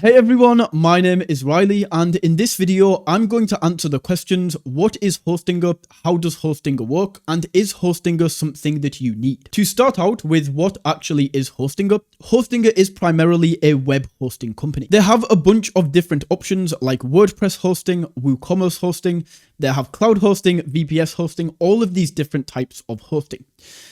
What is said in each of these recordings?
Hey everyone, my name is Riley, and in this video, I'm going to answer the questions: what is Hostinger, how does Hostinger work, and is Hostinger something that you need? To start out with, what actually is Hostinger? Hostinger is primarily a web hosting company. They have a bunch of different options like WordPress hosting, WooCommerce hosting, they have cloud hosting, VPS hosting, all of these different types of hosting.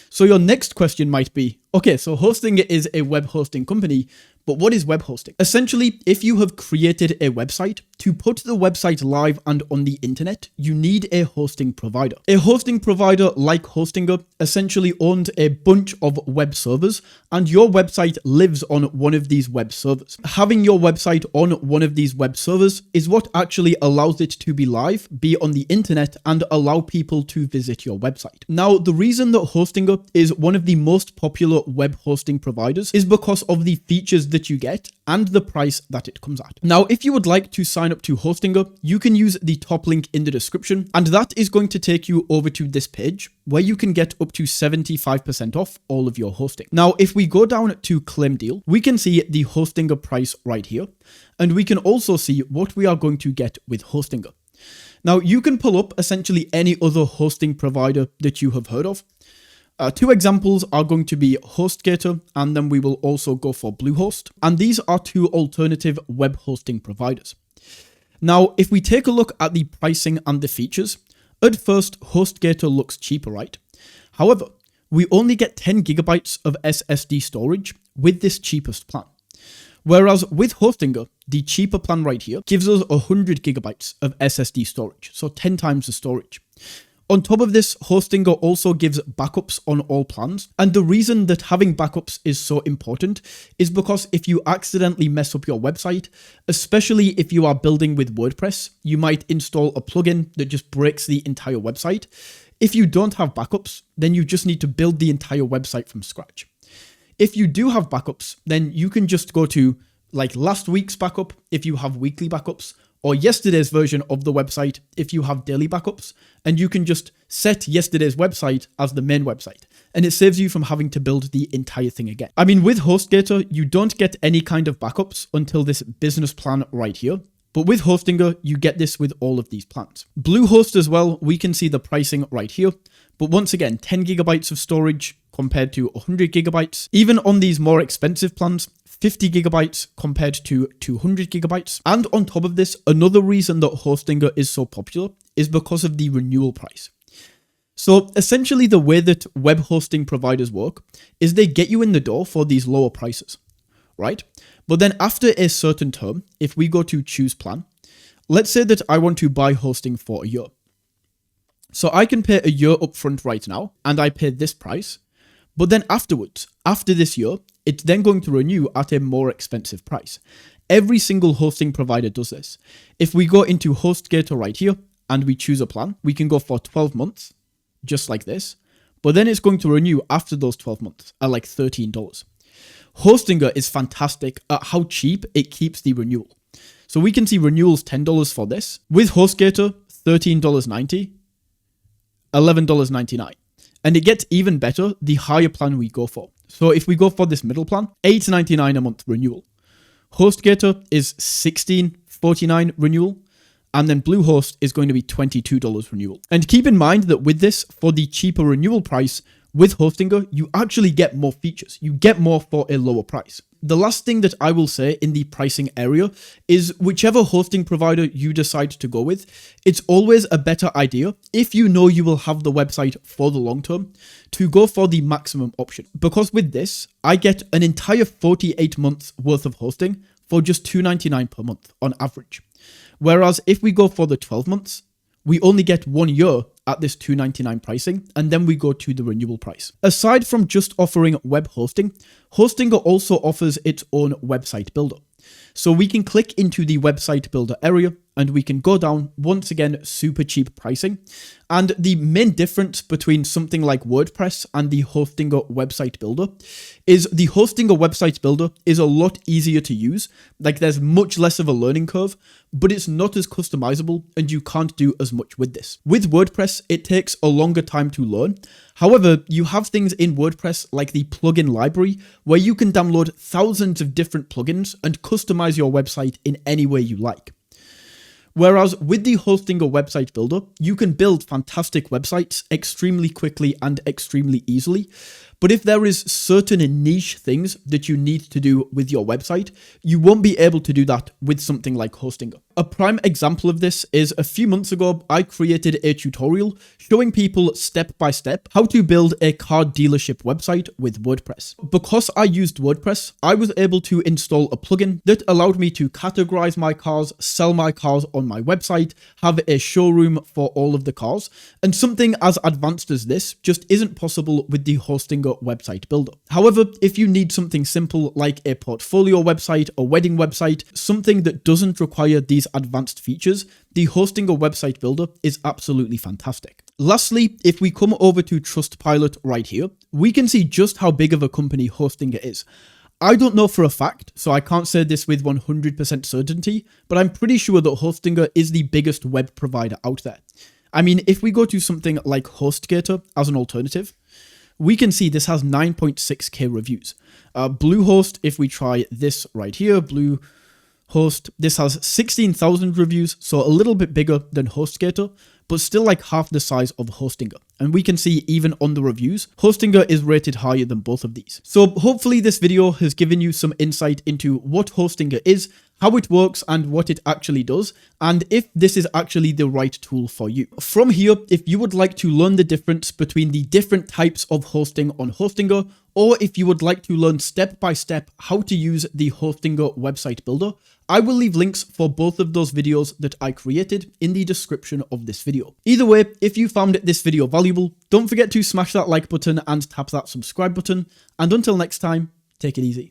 So your next question might be, okay, so Hostinger is a web hosting company, but what is web hosting? Essentially, if you have created a website, to put the website live and on the internet, you need a hosting provider. A hosting provider like Hostinger essentially owns a bunch of web servers, and your website lives on one of these web servers. Having your website on one of these web servers is what actually allows it to be live, be on the internet, and allow people to visit your website. Now, the reason that Hostinger is one of the most popular web hosting providers is because of the features that you get and the price that it comes at. Now, if you would like to sign up to Hostinger, you can use the top link in the description, and that is going to take you over to this page where you can get up to 75% off all of your hosting. Now, if we go down to claim deal, we can see the Hostinger price right here, and we can also see what we are going to get with Hostinger. Now, you can pull up essentially any other hosting provider that you have heard of. Two examples are going to be HostGator, and then we will also go for Bluehost. And these are two alternative web hosting providers. Now, if we take a look at the pricing and the features, at first, HostGator looks cheaper, right? However, we only get 10 gigabytes of SSD storage with this cheapest plan. Whereas with Hostinger, the cheaper plan right here gives us 100 gigabytes of SSD storage, so 10 times the storage. On top of this, Hostinger also gives backups on all plans, and the reason that having backups is so important is because if you accidentally mess up your website, especially if you are building with WordPress, you might install a plugin that just breaks the entire website. If you don't have backups, then you just need to build the entire website from scratch. If you do have backups, then you can just go to like last week's backup if you have weekly backups, or yesterday's version of the website if you have daily backups, and you can just set yesterday's website as the main website, and it saves you from having to build the entire thing again. I mean, with HostGator, you don't get any kind of backups until this business plan right here, but with Hostinger, you get this with all of these plans. Bluehost as well, we can see the pricing right here, but once again, 10 gigabytes of storage compared to 100 gigabytes. Even on these more expensive plans, 50 gigabytes compared to 200 gigabytes. And on top of this, another reason that Hostinger is so popular is because of the renewal price. So essentially the way that web hosting providers work is they get you in the door for these lower prices, right? But then after a certain term, if we go to choose plan, let's say that I want to buy hosting for a year. So I can pay a year upfront right now, and I pay this price. But then afterwards, after this year, it's then going to renew at a more expensive price. Every single hosting provider does this. If we go into HostGator right here and we choose a plan, we can go for 12 months, just like this. But then it's going to renew after those 12 months at like $13. Hostinger is fantastic at how cheap it keeps the renewal. So we can see renewals $10 for this. With HostGator, $13.90, $11.99. And it gets even better the higher plan we go for. So if we go for this middle plan, $8.99 a month renewal. HostGator is $16.49 renewal. And then Bluehost is going to be $22 renewal. And keep in mind that with this, for the cheaper renewal price, with Hostinger, you actually get more features. You get more for a lower price. The last thing that I will say in the pricing area is whichever hosting provider you decide to go with, it's always a better idea, if you know you will have the website for the long term, to go for the maximum option. Because with this, I get an entire 48 months worth of hosting for just $2.99 per month on average. Whereas if we go for the 12 months, we only get 1 year at this $2.99 pricing, and then we go to the renewal price. Aside from just offering web hosting, Hostinger also offers its own website builder. So we can click into the website builder area and we can go down, once again, super cheap pricing. And the main difference between something like WordPress and the Hostinger website builder is the Hostinger website builder is a lot easier to use. Like there's much less of a learning curve, but it's not as customizable and you can't do as much with this. With WordPress, it takes a longer time to learn. However, you have things in WordPress like the plugin library where you can download thousands of different plugins and customize customize your website in any way you like. Whereas with the Hostinger website builder, you can build fantastic websites extremely quickly and extremely easily. But if there is certain niche things that you need to do with your website, you won't be able to do that with something like Hostinger. A prime example of this is a few months ago, I created a tutorial showing people step by step how to build a car dealership website with WordPress. Because I used WordPress, I was able to install a plugin that allowed me to categorize my cars, sell my cars on my website, have a showroom for all of the cars, and something as advanced as this just isn't possible with the Hostinger website builder. However, if you need something simple like a portfolio website or wedding website, something that doesn't require these advanced features, the Hostinger website builder is absolutely fantastic. Lastly, if we come over to Trustpilot right here, we can see just how big of a company Hostinger is. I don't know for a fact, so I can't say this with 100% certainty, but I'm pretty sure that Hostinger is the biggest web provider out there. I mean, if we go to something like HostGator as an alternative, we can see this has 9.6k reviews. Bluehost, if we try this right here, Bluehost, this has 16,000 reviews, so a little bit bigger than HostGator, but still like half the size of Hostinger. And we can see even on the reviews, Hostinger is rated higher than both of these. So hopefully this video has given you some insight into what Hostinger is, how it works and what it actually does, and if this is actually the right tool for you. From here, if you would like to learn the difference between the different types of hosting on Hostinger, or if you would like to learn step by step how to use the Hostinger website builder, I will leave links for both of those videos that I created in the description of this video. Either way, if you found this video valuable, don't forget to smash that like button and tap that subscribe button, and until next time, take it easy.